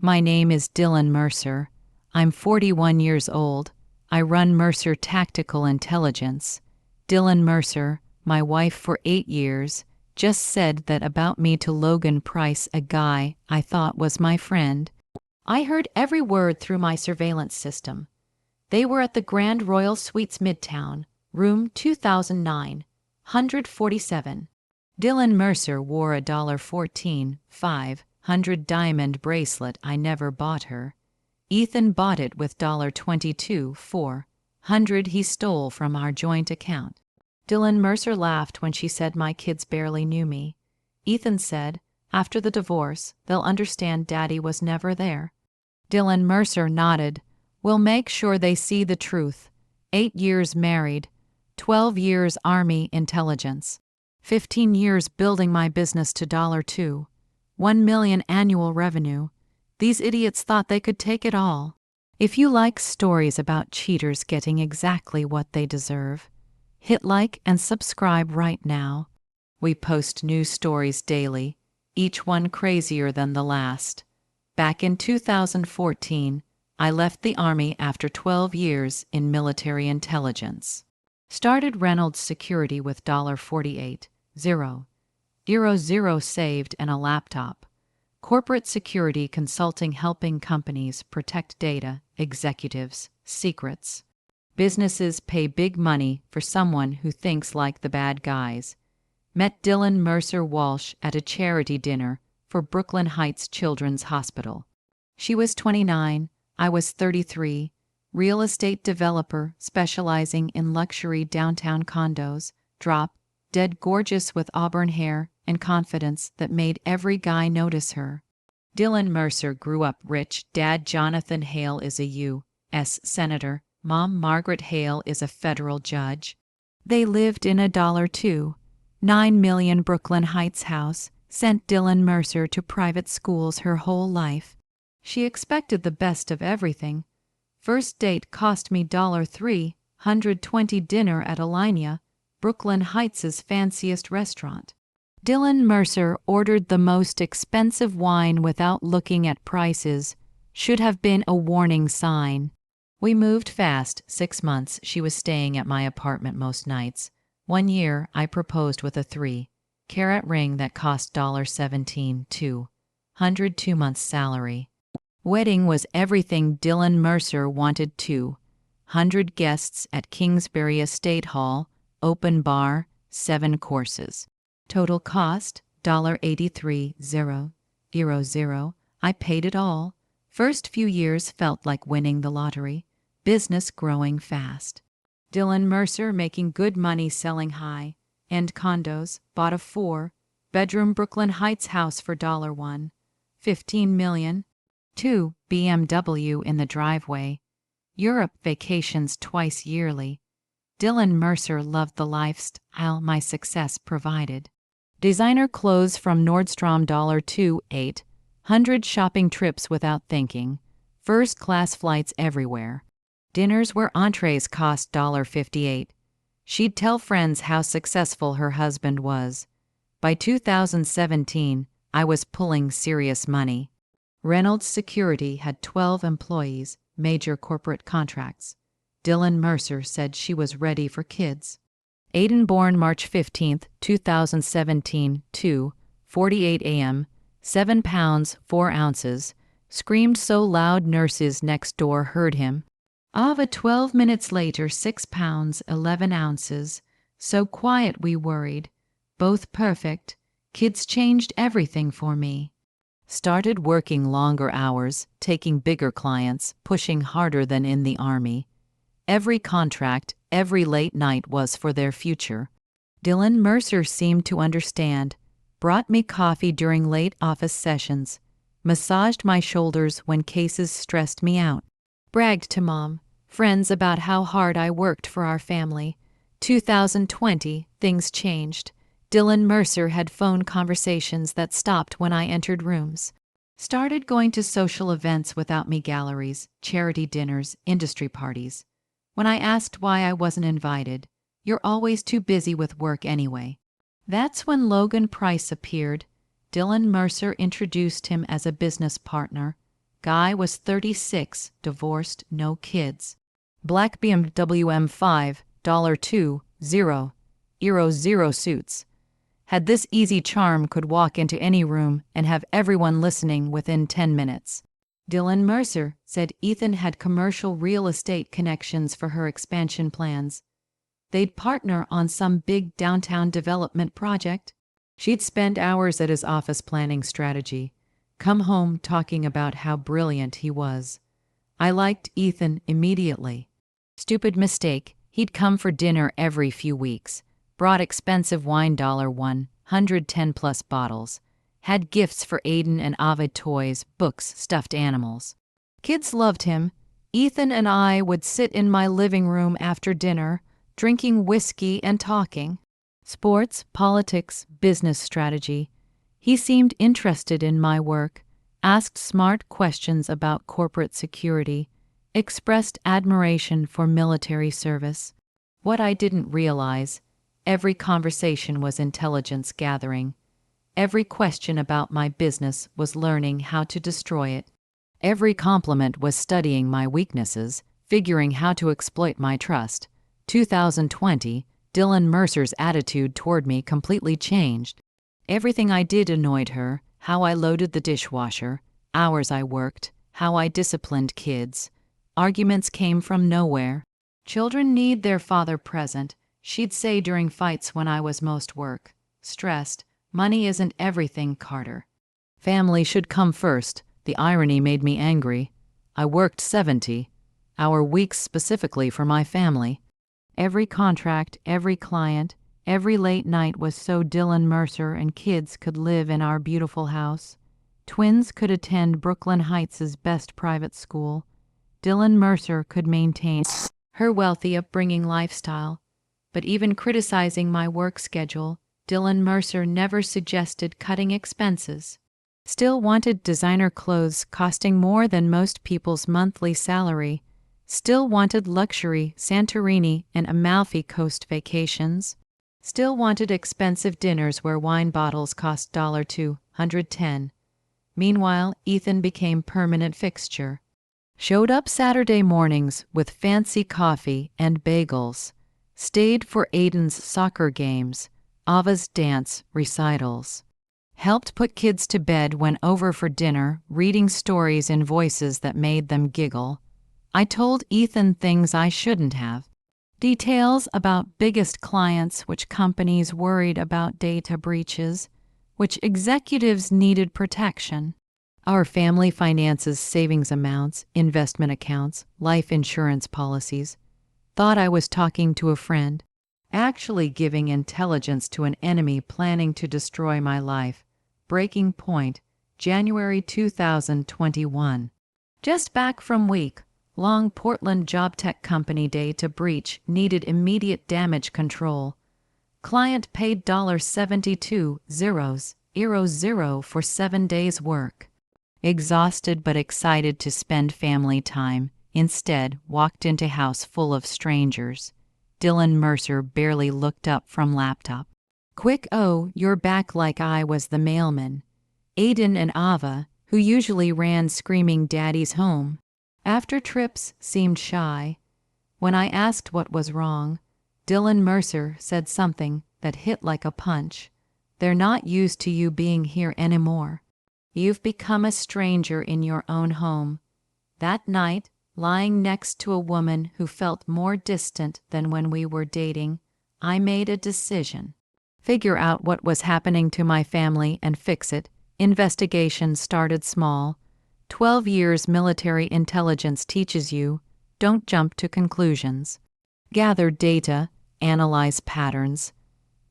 My name is Dylan Mercer. I'm 41 years old. I run Mercer Tactical Intelligence. Dylan Mercer, my wife for 8 years, just said that about me to Logan Pryce, a guy I thought was my friend. I heard every word through my surveillance system. They were at the Grand Royal Suites Midtown, room 2009, 147. Dylan Mercer wore a $14,500 diamond bracelet I never bought her. Ethan bought it with $22,400 he stole from our joint account. Dylan Mercer laughed when she said my kids barely knew me. Ethan said, after the divorce, they'll understand Daddy was never there. Dylan Mercer nodded. We'll make sure they see the truth. 8 years married, 12 years Army intelligence, 15 years building my business to $2, 1 million annual revenue. These idiots thought they could take it all. If you like stories about cheaters getting exactly what they deserve, hit like and subscribe right now. We post new stories daily, each one crazier than the last. Back in 2014, I left the Army after 12 years in military intelligence. Started Reynolds Security with $48,000 saved and a laptop. Corporate security consulting helping companies protect data, executives, secrets. Businesses pay big money for someone who thinks like the bad guys. Met Dylan Mercer Walsh at a charity dinner for Brooklyn Heights Children's Hospital. She was 29, I was 33, real estate developer specializing in luxury downtown condos, dead gorgeous with auburn hair and confidence that made every guy notice her. Dylan Mercer grew up rich. Dad Jonathan Hale is a U.S. Senator. Mom Margaret Hale is a federal judge. They lived in a $2.9 million Brooklyn Heights house, sent Dylan Mercer to private schools her whole life. She expected the best of everything. First date cost me $320 dinner at Alinea, Brooklyn Heights' fanciest restaurant. Dylan Mercer ordered the most expensive wine without looking at prices. Should have been a warning sign. We moved fast. 6 months she was staying at my apartment most nights. 1 year I proposed with a 3-carat ring that cost $17,200 2 months' salary. Wedding was everything Dylan Mercer wanted. 200 guests at Kingsbury Estate Hall, open bar, 7 courses. Total cost $83,000. I paid it all. First few years felt like winning the lottery. Business growing fast. Dylan Mercer making good money selling high-end condos. Bought a 4-bedroom Brooklyn Heights house for $15 million. 2 BMW in the driveway. Europe vacations twice yearly. Dylan Mercer loved the lifestyle my success provided. Designer clothes from Nordstrom $2,800 shopping trips without thinking. First-class flights everywhere. Dinners where entrees cost $58. She'd tell friends how successful her husband was. By 2017, I was pulling serious money. Reynolds Security had 12 employees, major corporate contracts. Dylan Mercer said she was ready for kids. Aiden born March 15, 2017, 2:48 a.m., 7 pounds 4 ounces, screamed so loud nurses next door heard him. Ava 12 minutes later, 6 pounds 11 ounces, so quiet we worried. Both perfect. Kids changed everything for me. Started working longer hours, taking bigger clients, pushing harder than in the Army. Every contract, every late night was for their future. Dylan Mercer seemed to understand, brought me coffee during late office sessions, massaged my shoulders when cases stressed me out, bragged to mom, friends about how hard I worked for our family. 2020, things changed. Dylan Mercer had phone conversations that stopped when I entered rooms. Started going to social events without me, galleries, charity dinners, industry parties. When I asked why I wasn't invited, "You're always too busy with work anyway." That's when Logan Pryce appeared. Dylan Mercer introduced him as a business partner. Guy was 36, divorced, no kids. Black BMW M5, $2.00 suits. Had this easy charm, could walk into any room and have everyone listening within 10 minutes. Dylan Mercer said Ethan had commercial real estate connections for her expansion plans. They'd partner on some big downtown development project. She'd spend hours at his office planning strategy, come home talking about how brilliant he was. I liked Ethan immediately. Stupid mistake, he'd come for dinner every few weeks, brought expensive wine, $110+ bottles, had gifts for Aiden and Ovid, toys, books, stuffed animals. Kids loved him. Ethan and I would sit in my living room after dinner, drinking whiskey and talking. Sports, politics, business strategy. He seemed interested in my work, asked smart questions about corporate security, expressed admiration for military service. What I didn't realize, every conversation was intelligence gathering. Every question about my business was learning how to destroy it. Every compliment was studying my weaknesses, figuring how to exploit my trust. 2020, Dylan Mercer's attitude toward me completely changed. Everything I did annoyed her, how I loaded the dishwasher, hours I worked, how I disciplined kids. Arguments came from nowhere. Children need their father present, she'd say during fights when I was most stressed. Money isn't everything, Carter. Family should come first. The irony made me angry. I worked 70-hour weeks specifically for my family. Every contract, every client, every late night was so Dylan Mercer and kids could live in our beautiful house. Twins could attend Brooklyn Heights' best private school. Dylan Mercer could maintain her wealthy upbringing lifestyle. But even criticizing my work schedule, Dylan Mercer never suggested cutting expenses. Still wanted designer clothes costing more than most people's monthly salary. Still wanted luxury Santorini and Amalfi Coast vacations. Still wanted expensive dinners where wine bottles cost $210. Meanwhile, Ethan became permanent fixture. Showed up Saturday mornings with fancy coffee and bagels. Stayed for Aiden's soccer games, Ava's dance recitals. Helped put kids to bed, went over for dinner, reading stories in voices that made them giggle. I told Ethan things I shouldn't have. Details about biggest clients, which companies worried about data breaches, which executives needed protection. Our family finances, savings amounts, investment accounts, life insurance policies. Thought I was talking to a friend. Actually giving intelligence to an enemy planning to destroy my life. Breaking point, January 2021. Just back from week-long Portland job tech company day to breach, needed immediate damage control. Client paid $72,000 for 7 days' work. Exhausted but excited to spend family time, instead walked into house full of strangers. Dylan Mercer barely looked up from laptop. Quick, oh, you're back, like I was the mailman. Aiden and Ava, who usually ran screaming daddy's home, after trips seemed shy. When I asked what was wrong, Dylan Mercer said something that hit like a punch. They're not used to you being here anymore. You've become a stranger in your own home. That night, lying next to a woman who felt more distant than when we were dating, I made a decision. Figure out what was happening to my family and fix it. Investigation started small. 12 years military intelligence teaches you, don't jump to conclusions. Gather data, analyze patterns,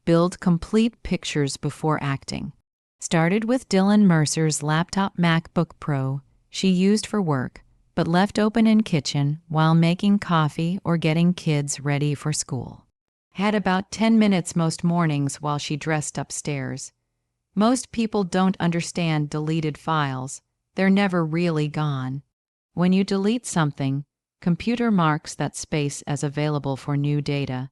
build complete pictures before acting. Started with Dylan Mercer's laptop MacBook Pro she used for work, but left open in kitchen while making coffee or getting kids ready for school. Had about 10 minutes most mornings while she dressed upstairs. Most people don't understand deleted files. They're never really gone. When you delete something, computer marks that space as available for new data.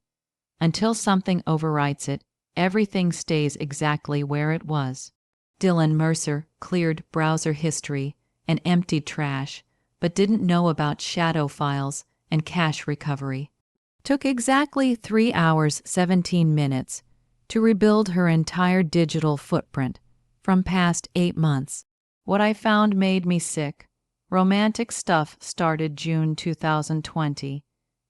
Until something overwrites it, everything stays exactly where it was. Dylan Mercer cleared browser history, and emptied trash, but didn't know about shadow files and cash recovery. Took exactly 3 hours 17 minutes to rebuild her entire digital footprint from past 8 months. What I found made me sick. Romantic stuff started June 2020.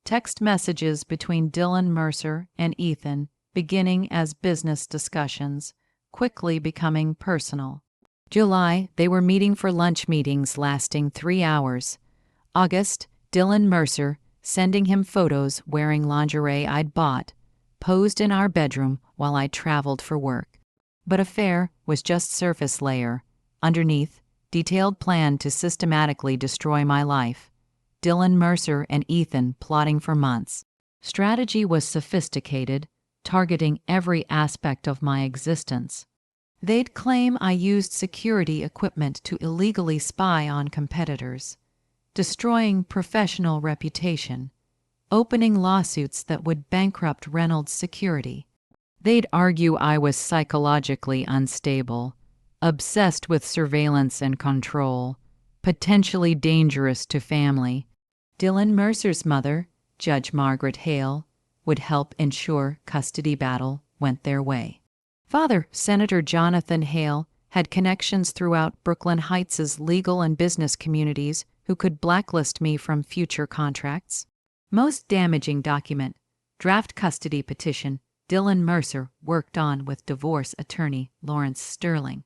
Text messages between Dylan Mercer and Ethan, beginning as business discussions, quickly becoming personal. July, they were meeting for lunch meetings lasting 3 hours. August, Dylan Mercer sending him photos wearing lingerie I'd bought, posed in our bedroom while I traveled for work. But affair was just surface layer. Underneath, detailed plan to systematically destroy my life. Dylan Mercer and Ethan plotting for months. Strategy was sophisticated, targeting every aspect of my existence. They'd claim I used security equipment to illegally spy on competitors, destroying professional reputation, opening lawsuits that would bankrupt Reynolds Security. They'd argue I was psychologically unstable, obsessed with surveillance and control, potentially dangerous to family. Dylan Mercer's mother, Judge Margaret Hale, would help ensure custody battle went their way. Father, Senator Jonathan Hale, had connections throughout Brooklyn Heights' legal and business communities who could blacklist me from future contracts. Most damaging document, draft custody petition Dylan Mercer worked on with divorce attorney Lawrence Sterling.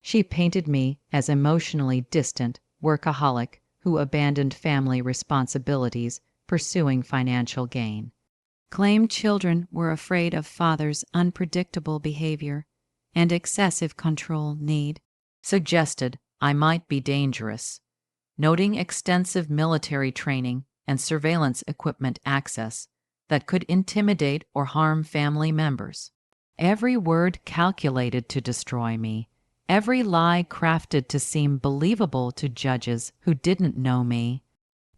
She painted me as emotionally distant workaholic who abandoned family responsibilities pursuing financial gain. Claimed children were afraid of father's unpredictable behavior and excessive control need. Suggested I might be dangerous, noting extensive military training and surveillance equipment access that could intimidate or harm family members. Every word calculated to destroy me, every lie crafted to seem believable to judges who didn't know me.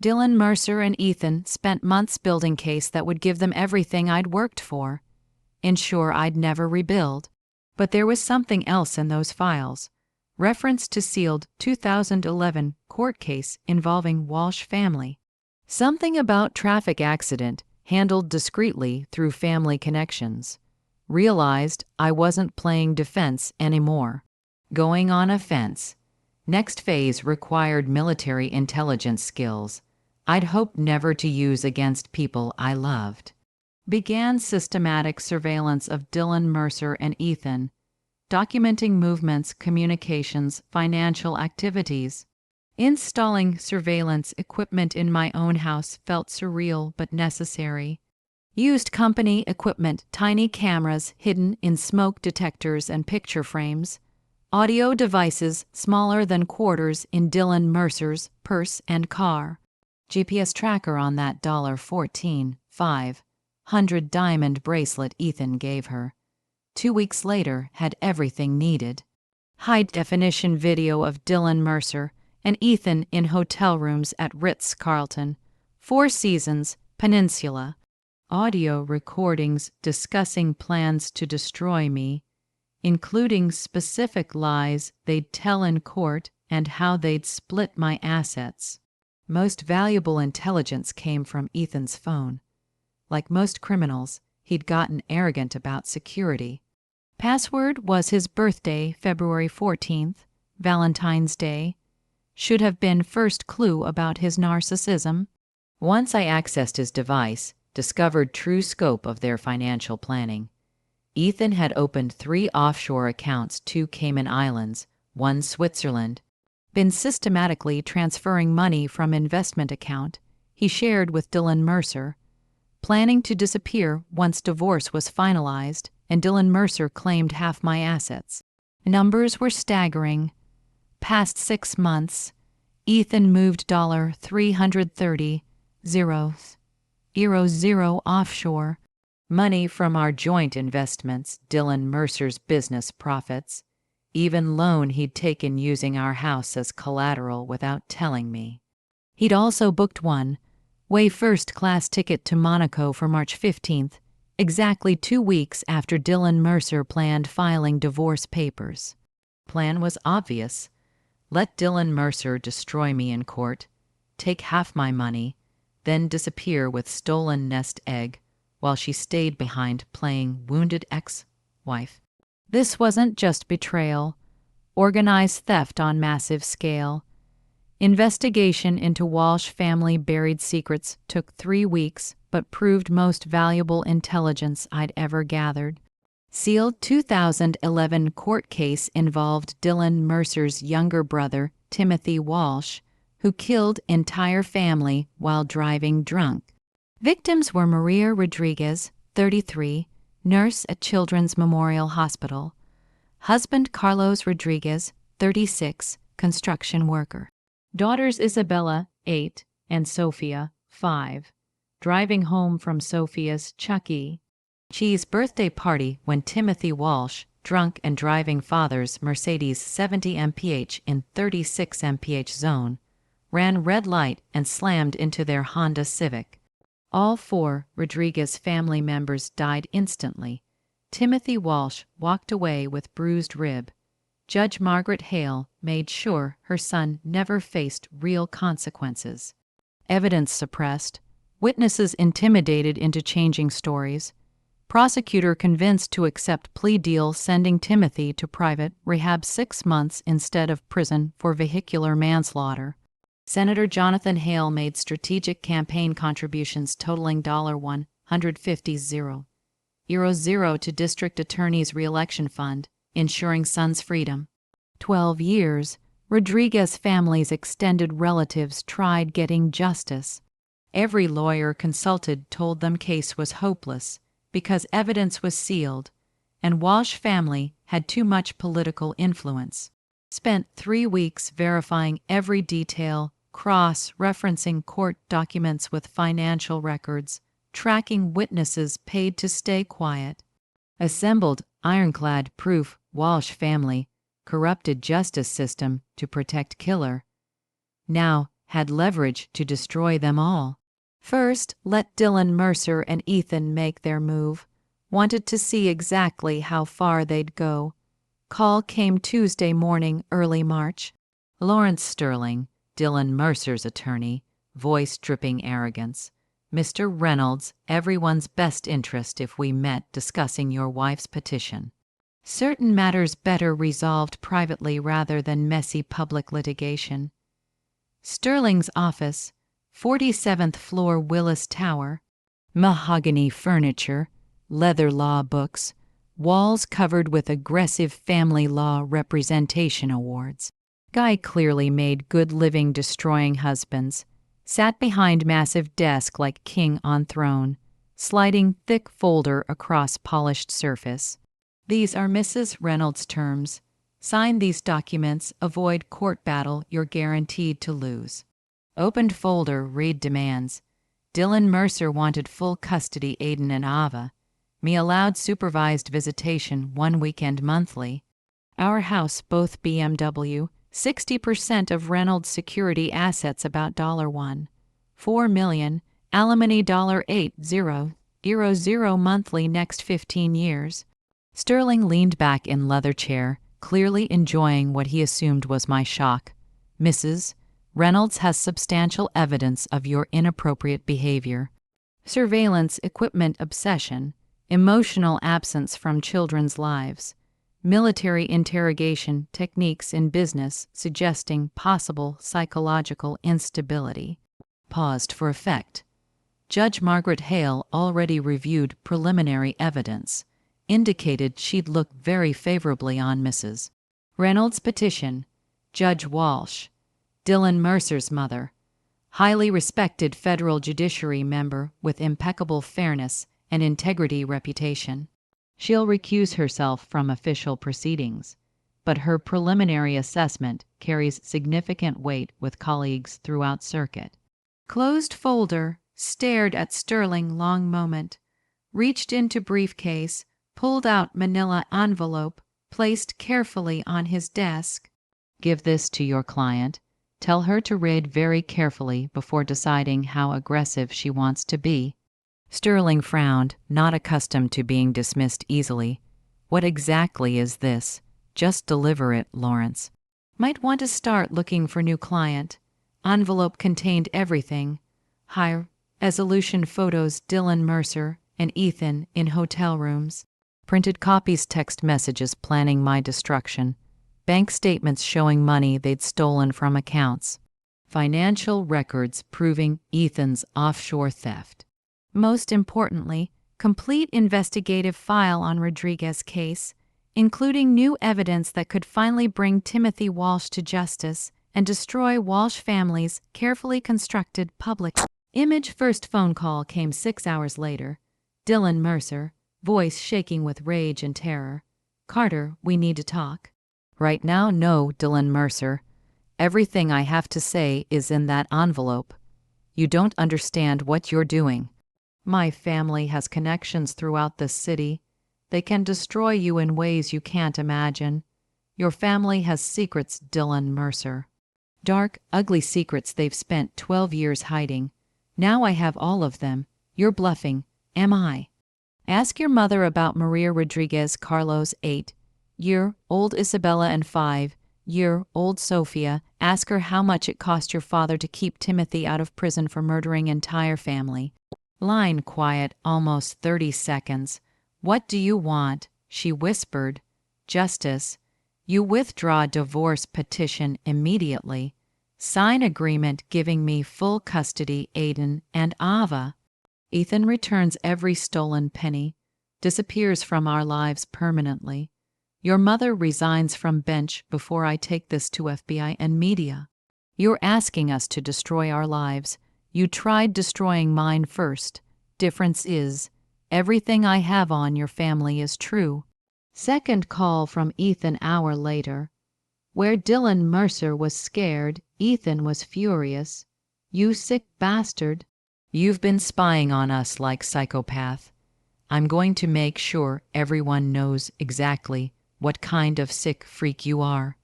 Dylan Mercer and Ethan spent months building case that would give them everything I'd worked for, ensure I'd never rebuild. But there was something else in those files. Reference to sealed 2011 court case involving Walsh family. Something about traffic accident handled discreetly through family connections. Realized I wasn't playing defense anymore. Going on offense. Next phase required military intelligence skills I'd hoped never to use against people I loved. Began systematic surveillance of Dylan Mercer and Ethan, documenting movements, communications, financial activities. Installing surveillance equipment in my own house felt surreal but necessary. Used company equipment, tiny cameras hidden in smoke detectors and picture frames, audio devices smaller than quarters in Dylan Mercer's purse and car. GPS tracker on that $14,500 diamond bracelet Ethan gave her. 2 weeks later had everything needed. High-definition video of Dylan Mercer and Ethan in hotel rooms at Ritz-Carlton, Four Seasons, Peninsula. Audio recordings discussing plans to destroy me, including specific lies they'd tell in court and how they'd split my assets. Most valuable intelligence came from Ethan's phone. Like most criminals, he'd gotten arrogant about security. Password was his birthday, February 14th, Valentine's Day. Should have been first clue about his narcissism. Once I accessed his device, discovered true scope of their financial planning. Ethan had opened 3 offshore accounts, 2 Cayman Islands, 1 Switzerland. Been systematically transferring money from investment account he shared with Dylan Mercer, planning to disappear once divorce was finalized and Dylan Mercer claimed half my assets. Numbers were staggering. Past 6 months, Ethan moved $330,000 offshore, money from our joint investments, Dylan Mercer's business profits, even loan he'd taken using our house as collateral without telling me. He'd also booked one way first-class ticket to Monaco for March 15th, exactly 2 weeks after Dylan Mercer planned filing divorce papers. Plan was obvious. Let Dylan Mercer destroy me in court, take half my money, then disappear with stolen nest egg while she stayed behind playing wounded ex-wife. This wasn't just betrayal, organized theft on massive scale. Investigation into Walsh family buried secrets took 3 weeks, but proved most valuable intelligence I'd ever gathered. Sealed 2011 court case involved Dylan Mercer's younger brother, Timothy Walsh, who killed entire family while driving drunk. Victims were Maria Rodriguez, 33, nurse at Children's Memorial Hospital; husband Carlos Rodriguez, 36, construction worker; daughters Isabella, 8, and Sophia, 5, driving home from Sophia's Chuck E. Cheese birthday party when Timothy Walsh, drunk and driving father's Mercedes 70 mph in 36 mph zone, ran red light and slammed into their Honda Civic. All 4 Rodriguez family members died instantly. Timothy Walsh walked away with bruised rib. Judge Margaret Hale made sure her son never faced real consequences. Evidence suppressed. Witnesses intimidated into changing stories. Prosecutor convinced to accept plea deal, sending Timothy to private rehab 6 months instead of prison for vehicular manslaughter. Senator Jonathan Hale made strategic campaign contributions totaling $150,000 to District Attorney's reelection fund, ensuring son's freedom. 12 years, Rodriguez family's extended relatives tried getting justice. Every lawyer consulted told them case was hopeless because evidence was sealed, and Walsh family had too much political influence. Spent 3 weeks verifying every detail, cross-referencing court documents with financial records, tracking witnesses paid to stay quiet. Assembled ironclad proof Walsh family, corrupted justice system to protect killer, now had leverage to destroy them all. First, let Dylan Mercer and Ethan make their move. Wanted to see exactly how far they'd go. Call came Tuesday morning, early March. Lawrence Sterling, Dylan Mercer's attorney, voice dripping arrogance. Mr. Reynolds, everyone's best interest if we met discussing your wife's petition. Certain matters better resolved privately rather than messy public litigation. Sterling's office, 47th floor Willis Tower. Mahogany furniture, leather law books, walls covered with aggressive family law representation awards. Guy clearly made good living destroying husbands. Sat behind massive desk like king on throne, sliding thick folder across polished surface. These are Mrs. Reynolds' terms. Sign these documents, avoid court battle you're guaranteed to lose. Opened folder, read demands. Dylan Mercer wanted full custody Aiden and Ava. Me allowed supervised visitation 1 weekend monthly. Our house both BMW. 60% of Reynolds' security assets about $1. $4 million, alimony $8,000 monthly next 15 years. Sterling leaned back in leather chair, clearly enjoying what he assumed was my shock. Mrs. Reynolds has substantial evidence of your inappropriate behavior. Surveillance equipment obsession, emotional absence from children's lives. Military interrogation techniques in business suggesting possible psychological instability. Paused for effect. Judge Margaret Hale already reviewed preliminary evidence, indicated she'd look very favorably on Mrs. Reynolds' petition. Judge Walsh, Dylan Mercer's mother, highly respected federal judiciary member with impeccable fairness and integrity reputation. She'll recuse herself from official proceedings, but her preliminary assessment carries significant weight with colleagues throughout circuit. Closed folder, stared at Sterling long moment, reached into briefcase, pulled out manila envelope, placed carefully on his desk. Give this to your client. Tell her to read very carefully before deciding how aggressive she wants to be. Sterling frowned, not accustomed to being dismissed easily. What exactly is this? Just deliver it, Lawrence. Might want to start looking for new client. Envelope contained everything. High resolution photos Dylan Mercer and Ethan in hotel rooms. Printed copies, text messages planning my destruction. Bank statements showing money they'd stolen from accounts. Financial records proving Ethan's offshore theft. Most importantly, complete investigative file on Rodriguez's case, including new evidence that could finally bring Timothy Walsh to justice and destroy Walsh family's carefully constructed public image. First phone call came 6 hours later. Dylan Mercer, voice shaking with rage and terror. "Carter, we need to talk." "Right now, no, Dylan Mercer. Everything I have to say is in that envelope. You don't understand what you're doing. My family has connections throughout the city. They can destroy you in ways you can't imagine. Your family has secrets, Dylan Mercer. Dark, ugly secrets they've spent 12 years hiding. Now I have all of them. You're bluffing, am I? Ask your mother about Maria Rodriguez, Carlos, 8-year-old Isabella, and 5-year-old Sofia. Ask her how much it cost your father to keep Timothy out of prison for murdering entire family." Line quiet, almost 30 seconds. "What do you want?" she whispered. "Justice. You withdraw divorce petition immediately. Sign agreement giving me full custody Aiden and Ava. Ethan returns every stolen penny, disappears from our lives permanently. Your mother resigns from bench before I take this to FBI and media. You're asking us to destroy our lives. You tried destroying mine first. Difference is, everything I have on your family is true." Second call from Ethan hour later. Where Dylan Mercer was scared, Ethan was furious. "You sick bastard. You've been spying on us like psychopath. I'm going to make sure everyone knows exactly what kind of sick freak you are.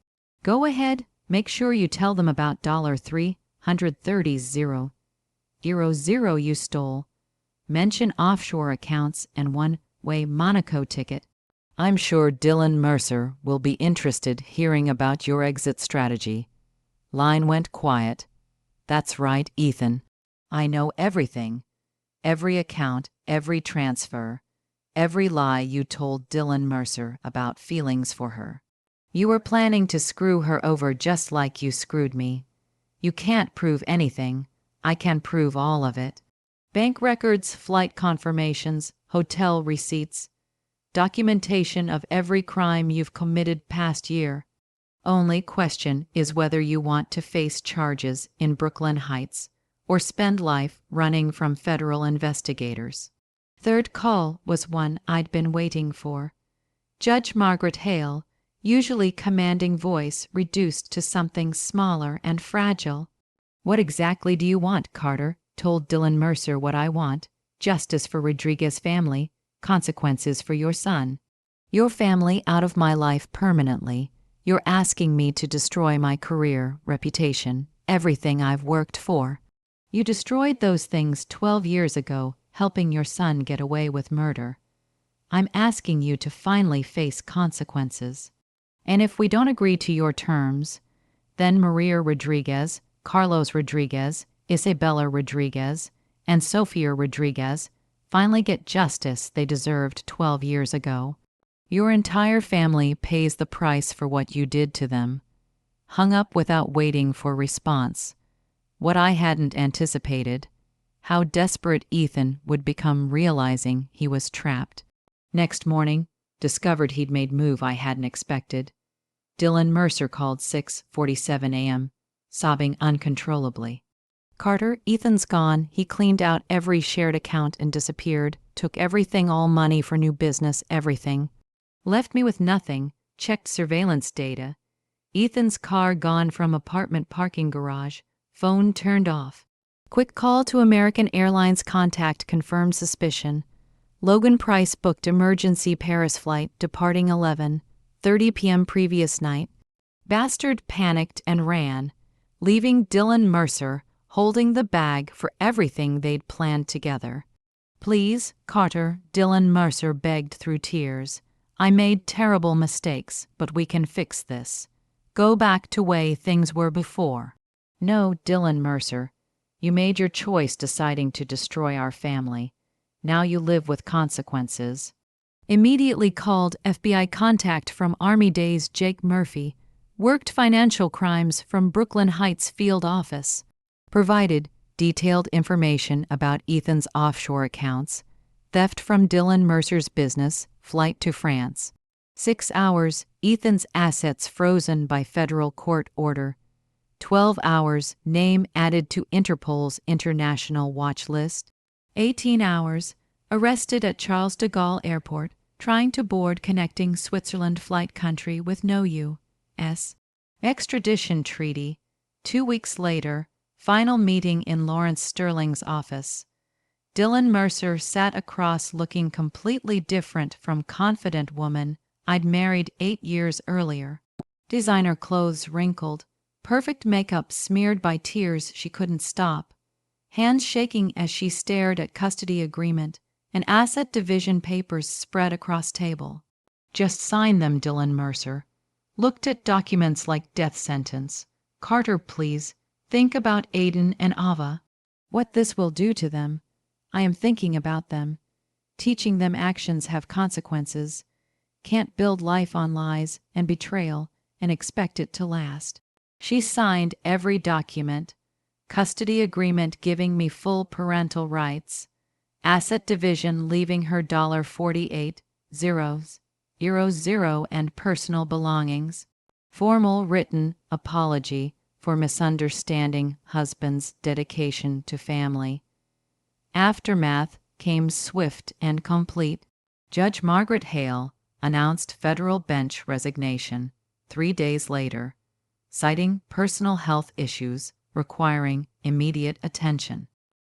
Go ahead, make sure you tell them about $330,000 you stole. Mention offshore accounts and one-way Monaco ticket. I'm sure Dylan Mercer will be interested hearing about your exit strategy." Line went quiet. "That's right, Ethan. I know everything. Every account, every transfer, every lie you told Dylan Mercer about feelings for her. You were planning to screw her over just like you screwed me. You can't prove anything. I can prove all of it. Bank records, flight confirmations, hotel receipts, documentation of every crime you've committed past year. Only question is whether you want to face charges in Brooklyn Heights or spend life running from federal investigators." Third call was one I'd been waiting for. Judge Margaret Hale, usually commanding voice reduced to something smaller and fragile. "What exactly do you want, Carter?" Told Dylan Mercer what I want. Justice for Rodriguez family, consequences for your son. Your family out of my life permanently. You're asking me to destroy my career, reputation, everything I've worked for. You destroyed those things 12 years ago, helping your son get away with murder. I'm asking you to finally face consequences. And if we don't agree to your terms, then Maria Rodriguez, Carlos Rodriguez, Isabella Rodriguez, and Sofia Rodriguez finally get justice they deserved 12 years ago. Your entire family pays the price for what you did to them." Hung up without waiting for response. What I hadn't anticipated, how desperate Ethan would become realizing he was trapped. Next morning, discovered he'd made move I hadn't expected. Dylan Mercer called 6:47 a.m., sobbing uncontrollably. "Carter, Ethan's gone. He cleaned out every shared account and disappeared. Took everything, all money for new business, everything. Left me with nothing. Checked surveillance data. Ethan's car gone from apartment parking garage. Phone turned off. Quick call to American Airlines contact confirmed suspicion. Logan Pryce booked emergency Paris flight departing 11:30 p.m. previous night. Bastard panicked and ran, leaving Dylan Mercer holding the bag for everything they'd planned together. Please, Carter, Dylan Mercer begged through tears. I made terrible mistakes, but we can fix this. Go back to way things were before. No, Dylan Mercer, you made your choice deciding to destroy our family. Now you live with consequences. Immediately called FBI contact from Army Days Jake Murphy, worked financial crimes from Brooklyn Heights field office, provided detailed information about Ethan's offshore accounts, theft from Dylan Mercer's business, flight to France. 6 hours, Ethan's assets frozen by federal court order. 12 hours, name added to Interpol's international watch list. 18 hours, arrested at Charles de Gaulle Airport, trying to board connecting Switzerland flight country with no U.S. extradition treaty. 2 weeks later, final meeting in Lawrence Sterling's office. Dylan Mercer sat across looking completely different from confident woman I'd married 8 years earlier. Designer clothes wrinkled, perfect makeup smeared by tears she couldn't stop, hands shaking as she stared at custody agreement and asset division papers spread across table. Just sign them, Dylan Mercer. Looked at documents like death sentence. Carter, please. Think about Aiden and Ava. What this will do to them. I am thinking about them. Teaching them actions have consequences. Can't build life on lies and betrayal and expect it to last. She signed every document. Custody agreement giving me full parental rights. Asset division leaving her $48,000 and personal belongings. Formal written apology for misunderstanding husband's dedication to family. Aftermath came swift and complete. Judge Margaret Hale announced federal bench resignation 3 days later, citing personal health issues requiring immediate attention.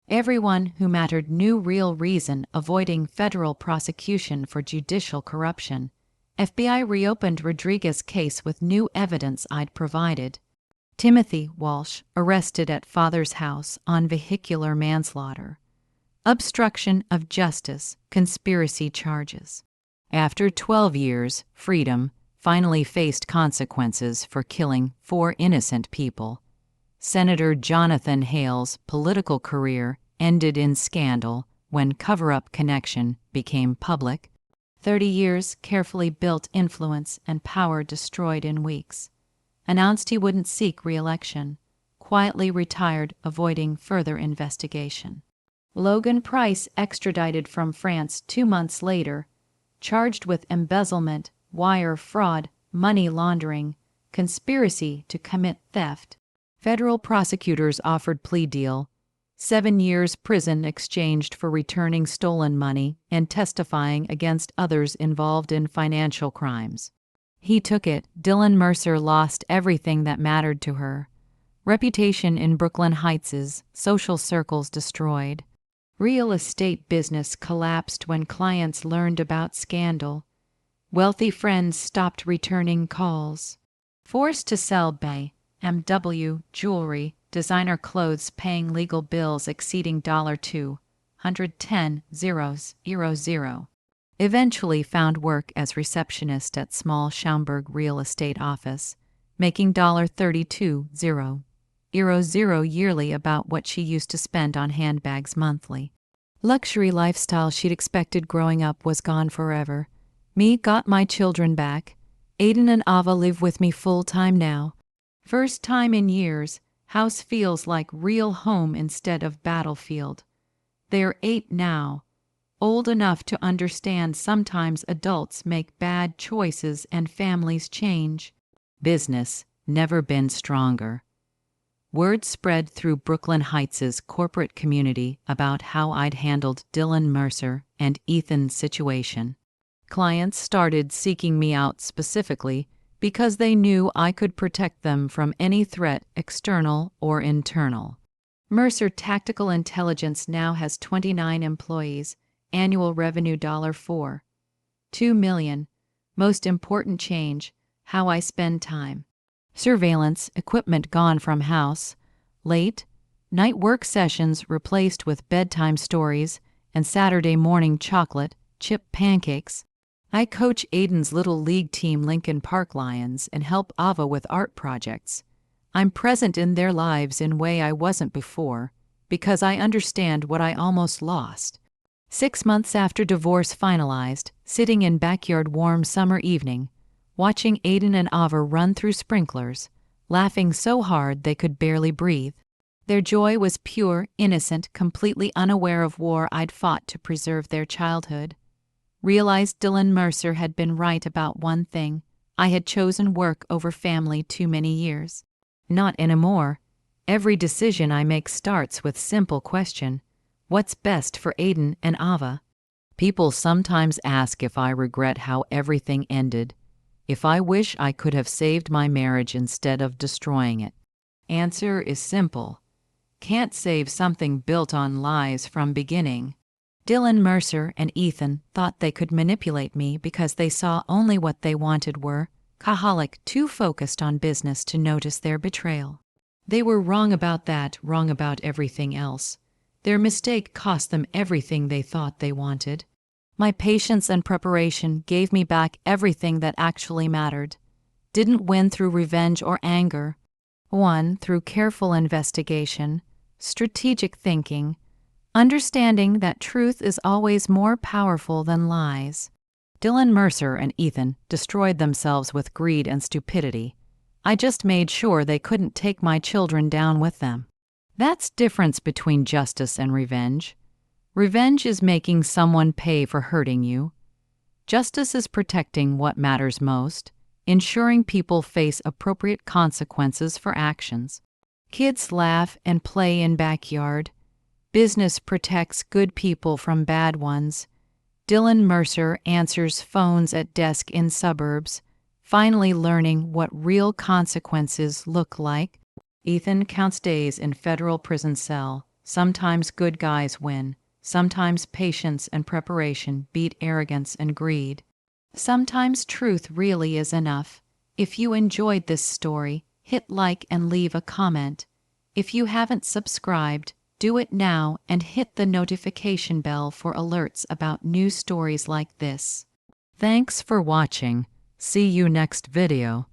Everyone who mattered knew real reason avoiding federal prosecution for judicial corruption. FBI reopened Rodriguez's case with new evidence I'd provided. Timothy Walsh arrested at father's house on vehicular manslaughter. Obstruction of justice, conspiracy charges. After 12 years, freedom finally faced consequences for killing 4 innocent people. Senator Jonathan Hale's political career ended in scandal when cover-up connection became public. 30 years carefully built influence and power destroyed in weeks. Announced he wouldn't seek re-election. Quietly retired, avoiding further investigation. Logan Pryce extradited from France 2 months later, charged with embezzlement, wire fraud, money laundering, conspiracy to commit theft. Federal prosecutors offered plea deal, 7 years prison exchanged for returning stolen money and testifying against others involved in financial crimes. He took it. Dylan Mercer lost everything that mattered to her. Reputation in Brooklyn Heights' social circles destroyed. Real estate business collapsed when clients learned about scandal. Wealthy friends stopped returning calls. Forced to sell BMW jewelry, designer clothes, paying legal bills exceeding $210,000. Eventually found work as receptionist at small Schaumburg real estate office, making $32,000 yearly, about what she used to spend on handbags monthly. Luxury lifestyle she'd expected growing up was gone forever. Me got my children back. Aiden and Ava live with me full-time now. First time in years, house feels like real home instead of battlefield. They're 8 now, old enough to understand sometimes adults make bad choices and families change. Business never been stronger. Word spread through Brooklyn Heights' corporate community about how I'd handled Dylan Mercer and Ethan's situation. Clients started seeking me out specifically because they knew I could protect them from any threat, external or internal. Mercer Tactical Intelligence now has 29 employees, annual revenue $4.2 million. Most important change, how I spend time. Surveillance equipment gone from house. Late night work sessions replaced with bedtime stories and Saturday morning chocolate chip pancakes. I coach Aiden's little league team Lincoln Park Lions and help Ava with art projects. I'm present in their lives in a way I wasn't before, because I understand what I almost lost. 6 months after divorce finalized, sitting in backyard warm summer evening, watching Aiden and Ava run through sprinklers, laughing so hard they could barely breathe. Their joy was pure, innocent, completely unaware of war I'd fought to preserve their childhood. Realized Dylan Mercer had been right about one thing. I had chosen work over family too many years. Not anymore. Every decision I make starts with simple question: what's best for Aiden and Ava? People sometimes ask if I regret how everything ended, if I wish I could have saved my marriage instead of destroying it. Answer is simple. Can't save something built on lies from beginning. Dylan Mercer and Ethan thought they could manipulate me because they saw only what they wanted were alcoholic, too focused on business to notice their betrayal. They were wrong about that, wrong about everything else. Their mistake cost them everything they thought they wanted. My patience and preparation gave me back everything that actually mattered. Didn't win through revenge or anger. Won through careful investigation, strategic thinking, understanding that truth is always more powerful than lies. Dylan Mercer and Ethan destroyed themselves with greed and stupidity. I just made sure they couldn't take my children down with them. That's difference between justice and revenge. Revenge is making someone pay for hurting you. Justice is protecting what matters most, ensuring people face appropriate consequences for actions. Kids laugh and play in backyard. Business protects good people from bad ones. Dylan Mercer answers phones at desk in suburbs, finally learning what real consequences look like. Ethan counts days in federal prison cell. Sometimes good guys win. Sometimes patience and preparation beat arrogance and greed. Sometimes truth really is enough. If you enjoyed this story, hit like and leave a comment. If you haven't subscribed, do it now and hit the notification bell for alerts about new stories like this. Thanks for watching. See you next video.